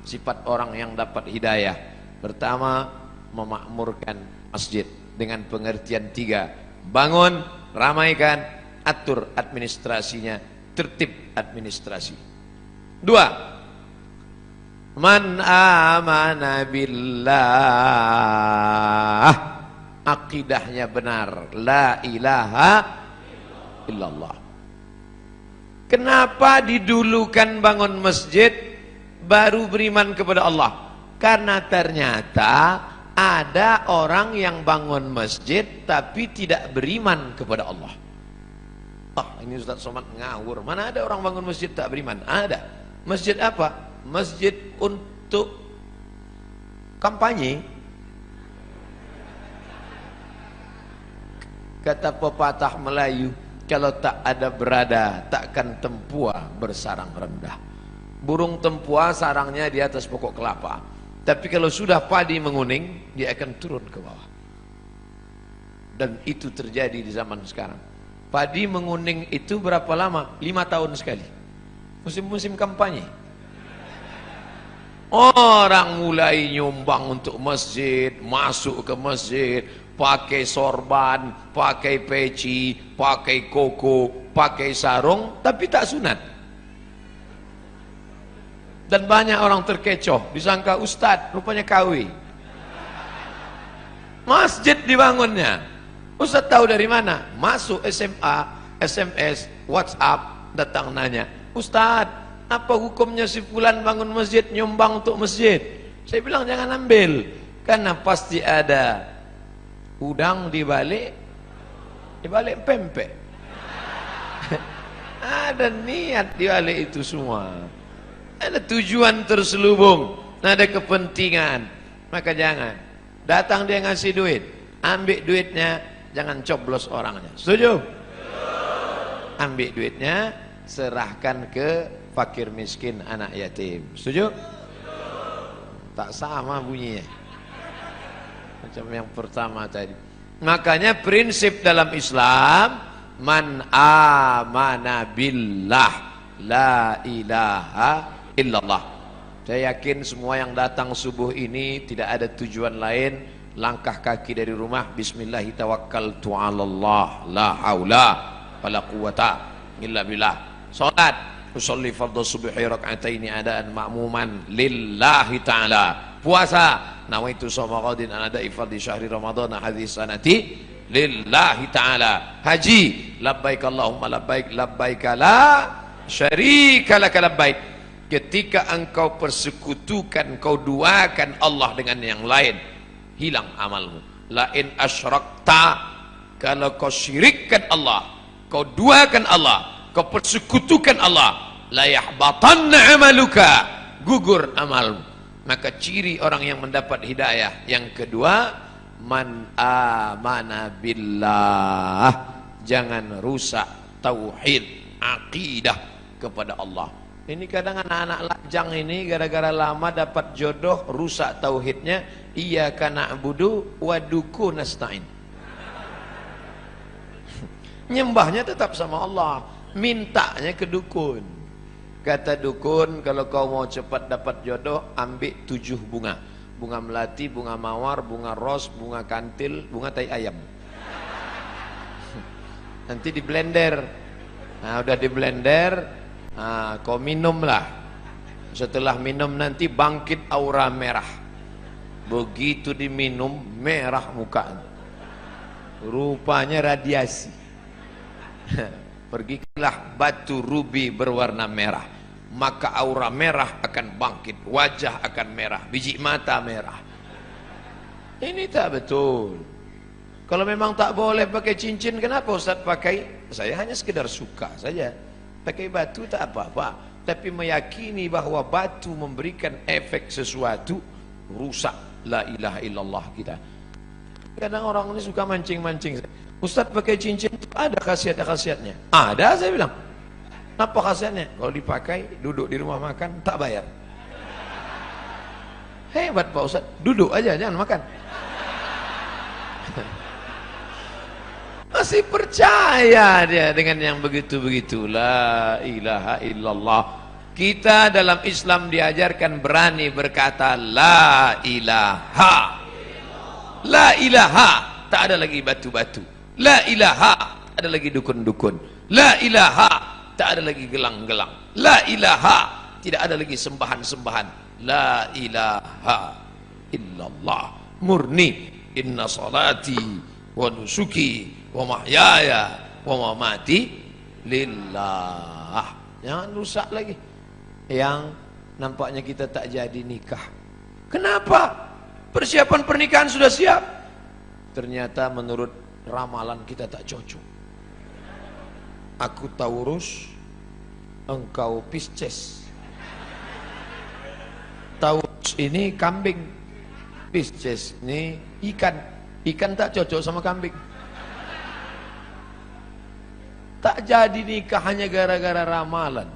Sifat orang yang dapat hidayah: pertama, memakmurkan masjid dengan pengertian tiga: bangun, ramaikan, atur administrasinya, tertib administrasi. Dua, man amana billah, akidahnya benar, la ilaha illallah. Kenapa didulukan bangun masjid baru beriman kepada Allah? Karena ternyata ada orang yang bangun masjid tapi tidak beriman kepada Allah. Ini Ustaz Somad ngawur. Mana ada orang bangun masjid tak beriman? Ada. Masjid apa? Masjid untuk kampanye. Kata pepatah Melayu, kalau tak ada berada, takkan tempua bersarang rendah. Burung tempua sarangnya di atas pokok kelapa, tapi kalau sudah padi menguning, dia akan turun ke bawah. Dan itu terjadi di zaman sekarang. Padi menguning itu berapa lama? 5 tahun sekali. Musim-musim kampanye. Orang mulai nyumbang untuk masjid, masuk ke masjid, pakai sorban, pakai peci, pakai koko, pakai sarung, tapi tak sunat. Dan banyak orang terkecoh, disangka ustadz, rupanya KW. Masjid dibangunnya. Ustadz tahu dari mana? Masuk SMA, SMS, WhatsApp, datang nanya, Ustadz, apa hukumnya si fulan bangun masjid, nyumbang untuk masjid? Saya bilang jangan ambil, karena pasti ada udang di balik pempek. Ada niat di balik itu semua. Ada tujuan terselubung, ada kepentingan. Maka jangan. Datang dia ngasih duit, ambil duitnya, jangan coblos orangnya. Setuju? Ambil duitnya, serahkan ke fakir miskin, anak yatim. Setuju? Tak sama bunyinya macam yang pertama tadi. Makanya prinsip dalam Islam, man amana billah, la ilaha illallah. Saya yakin semua yang datang subuh ini tidak ada tujuan lain, langkah kaki dari rumah, bismillahi tawakkaltu 'alallah, la haula wala quwata illa billah. Salat, usolli fardhu subhi rak'ataini adaan ma'muman lillahi ta'ala. Puasa, nawaitu shauma ghadin an ada'i fardhi syahri ramadhan hadhihi sanati lillahi ta'ala. Haji, labbaik allahumma labbaik, labbaik la syarika laka labbaik. Ketika engkau persekutukan, kau duakan Allah dengan yang lain, hilang amalmu. Lain asyrakta, kalau kau syirikkan Allah, kau duakan Allah, kau persekutukan Allah, la yahbatanna amaluka, gugur amalmu. Maka ciri orang yang mendapat hidayah yang kedua, man amana billah, jangan rusak tauhid, akidah kepada Allah. Ini kadang anak-anak lajang ini gara-gara lama dapat jodoh, rusak tauhidnya. Iyyaka na'budu wa duku nasta'in. Nyembahnya tetap sama Allah, mintanya ke dukun. Kata dukun, kalau kau mau cepat dapat jodoh, ambil 7 bunga. Bunga melati, bunga mawar, bunga ros, bunga kantil, bunga tai ayam. Nanti di blender. Nah, udah di blender, kau minumlah. Setelah minum nanti bangkit aura merah. Begitu diminum, merah muka. Rupanya radiasi. Pergilah batu rubi berwarna merah, maka aura merah akan bangkit, wajah akan merah, biji mata merah. Ini tak betul. Kalau memang tak boleh pakai cincin, kenapa Ustaz pakai? Saya hanya sekedar suka saja. Pakai batu tak apa-apa, tapi meyakini bahwa batu memberikan efek sesuatu, rusak la ilaha illallah kita. Kadang orang ini suka mancing-mancing. Ustadz pakai cincin itu ada khasiat-khasiatnya. Ada, saya bilang. Apa khasiatnya? Kalau dipakai, duduk di rumah makan, tak bayar. Hebat Pak Ustadz, duduk aja, jangan makan. Masih percaya dia dengan yang begitu-begitu. La ilaha illallah. Kita dalam Islam diajarkan berani berkata la ilaha. La ilaha, tak ada lagi batu-batu. La ilaha, tak ada lagi dukun-dukun. La ilaha, tak ada lagi gelang-gelang. La ilaha, tidak ada lagi sembahan-sembahan. La ilaha illallah. Murni. Inna salati wa nusuki wa mahyaya wa mamati lillah. Jangan rusak lagi. Yang nampaknya kita tak jadi nikah. Kenapa? Persiapan pernikahan sudah siap. Ternyata menurut ramalan kita tak cocok. Aku Taurus, engkau Pisces. Taurus ini kambing, Pisces ini ikan. Ikan tak cocok sama kambing. Tak jadi nikah hanya gara-gara ramalan.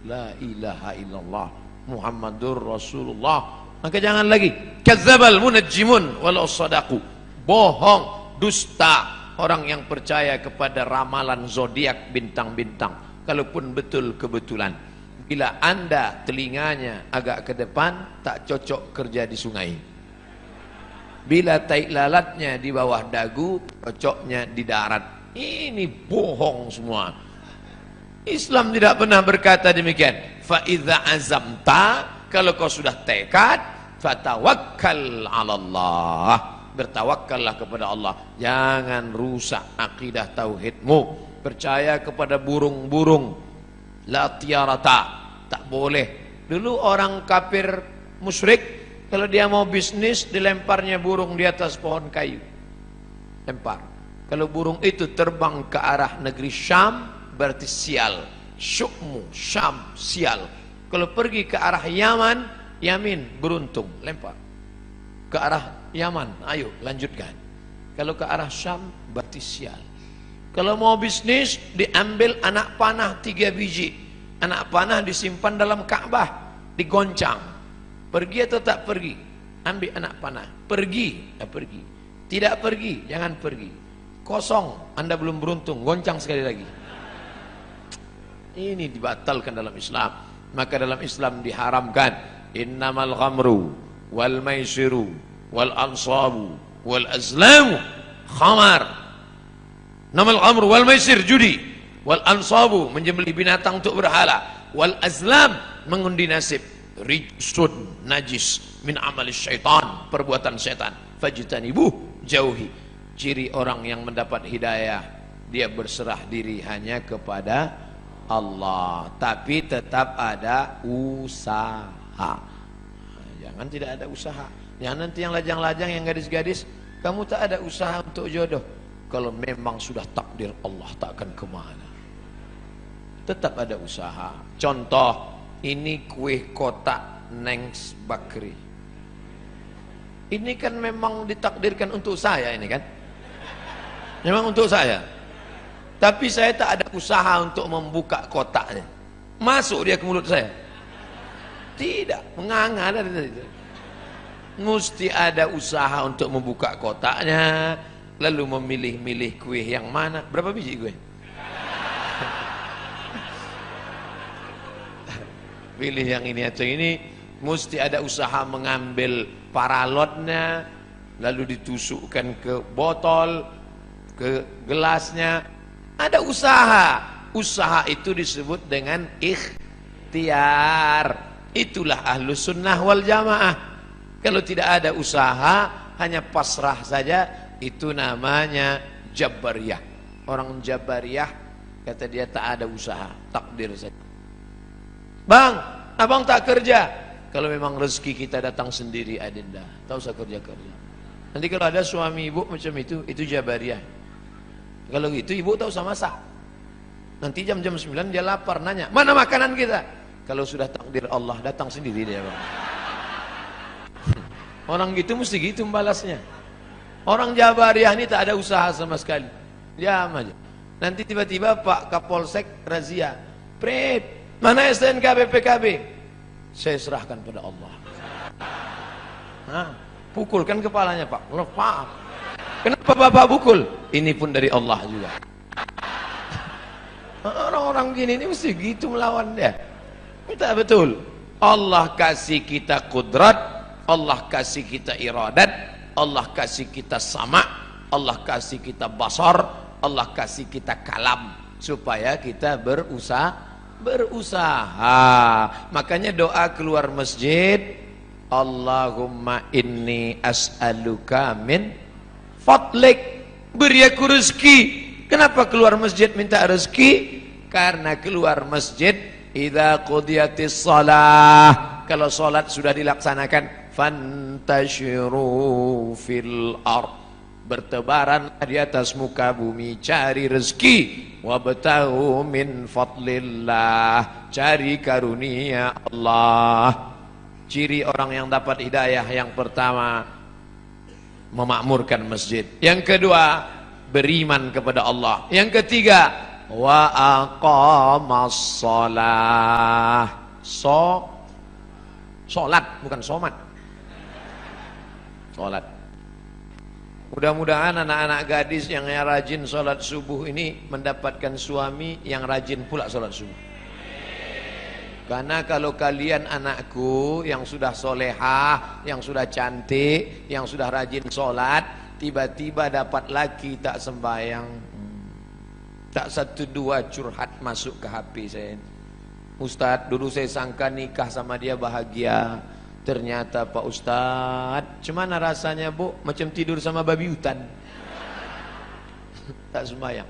La ilaha illallah Muhammadur Rasulullah. Maka jangan lagi kadzdzabal munajjimun walau sadaqu. Bohong, dusta orang yang percaya kepada ramalan zodiak bintang-bintang. Kalaupun betul kebetulan. Bila Anda telinganya agak ke depan, tak cocok kerja di sungai. Bila tai lalatnya di bawah dagu, cocoknya di darat. Ini bohong semua. Islam tidak pernah berkata demikian. Fa idza azamta, kalau kau sudah tekad, fatawakkal 'ala Allah. Bertawakkallah kepada Allah. Jangan rusak akidah tauhidmu. Percaya kepada burung-burung. La tiarata, tak boleh. Dulu orang kafir musyrik, kalau dia mau bisnis, dilemparnya burung di atas pohon kayu. Lempar. Kalau burung itu terbang ke arah negeri Syam, berarti sial. Syukmu, Syam, sial. Kalau pergi ke arah Yaman, Yamin, beruntung, lempar. Ke arah Yaman, ayo lanjutkan. Kalau ke arah Syam, berarti sial. Kalau mau bisnis, diambil anak panah 3 biji. Anak panah disimpan dalam Ka'bah, digoncang. Pergi atau tak pergi? Ambil anak panah. Pergi, pergi. Tidak pergi, jangan pergi. Kosong, Anda belum beruntung, goncang sekali lagi. Ini dibatalkan dalam Islam. Maka dalam Islam diharamkan innamal ghamru wal maisiru wal ansabu wal azlamu khamar. Namal ghamru wal maisir, judi, wal ansabu, menyembelih binatang untuk berhala, wal azlam, mengundi nasib, rijsun, najis, min amalis syaitan, perbuatan setan, fajtanibuh, jauhi. Ciri orang yang mendapat hidayah, dia berserah diri hanya kepada Allah, tapi tetap ada usaha. Jangan tidak ada usaha. Yang nanti yang lajang-lajang, yang gadis-gadis, kamu tak ada usaha untuk jodoh. Kalau memang sudah takdir Allah, tak akan kemana. Tetap ada usaha. Contoh, ini kue kotak Nengs Bakri. Ini kan memang ditakdirkan untuk saya ini kan. Memang untuk saya. Tapi saya tak ada usaha untuk membuka kotaknya. Masuk dia ke mulut saya. Tidak, menganga dari tadi. Mesti ada usaha untuk membuka kotaknya, lalu memilih-milih kue yang mana. Berapa biji kue? Pilih yang ini atau ini. Mesti ada usaha mengambil paralotnya, lalu ditusukkan ke botol, ke gelasnya. Ada usaha. Usaha itu disebut dengan ikhtiar. Itulah ahlus sunnah wal jamaah. Kalau tidak ada usaha, hanya pasrah saja, itu namanya Jabariyah. Orang Jabariyah kata dia tak ada usaha, takdir saja. Bang, abang tak kerja. Kalau memang rezeki kita datang sendiri, adinda, tak usah kerja-kerja. Nanti kalau ada suami ibu macam itu Jabariyah. Kalau gitu ibu tak usah masak. Nanti jam-jam 9 dia lapar, nanya, mana makanan kita? Kalau sudah takdir Allah, datang sendiri dia, bang. Orang gitu mesti gitu membalasnya. Orang Jabariyah ini tak ada usaha sama sekali. Diam aja. Nanti tiba-tiba Pak Kapolsek razia. Prit, mana STNK BPKB? Saya serahkan pada Allah. Hah? Pukulkan kepalanya Pak. Pak. Kenapa Bapak pukul? Ini pun dari Allah juga. Orang-orang gini ini mesti gitu melawan dia. Kita betul. Allah kasih kita kudrat, Allah kasih kita iradat, Allah kasih kita sama, Allah kasih kita basar, Allah kasih kita kalam supaya kita berusaha. Makanya doa keluar masjid, Allahumma inni as'aluka min fadlik, beri aku rezeki. Kenapa keluar masjid minta rezeki? Karena keluar masjid idza qudiyatis shalah, kalau salat sudah dilaksanakan, fantashiru fil ard, bertebaran di atas muka bumi cari rezeki, wabtaghu min fadlillah, cari karunia Allah. Ciri orang yang dapat hidayah yang pertama, memakmurkan masjid. Yang kedua, beriman kepada Allah. Yang ketiga, wa aqamas shalah. Salat bukan somat. Salat. Mudah-mudahan anak-anak gadis yang rajin salat subuh ini mendapatkan suami yang rajin pula salat subuh. Karena kalau kalian anakku yang sudah solehah, yang sudah cantik, yang sudah rajin sholat, tiba-tiba dapat laki tak sembahyang, tak satu dua curhat masuk ke HP saya. Ustadz, dulu saya sangka nikah sama dia bahagia, ternyata Pak Ustadz, cuman rasanya bu macam tidur sama babi hutan. Tak sembahyang.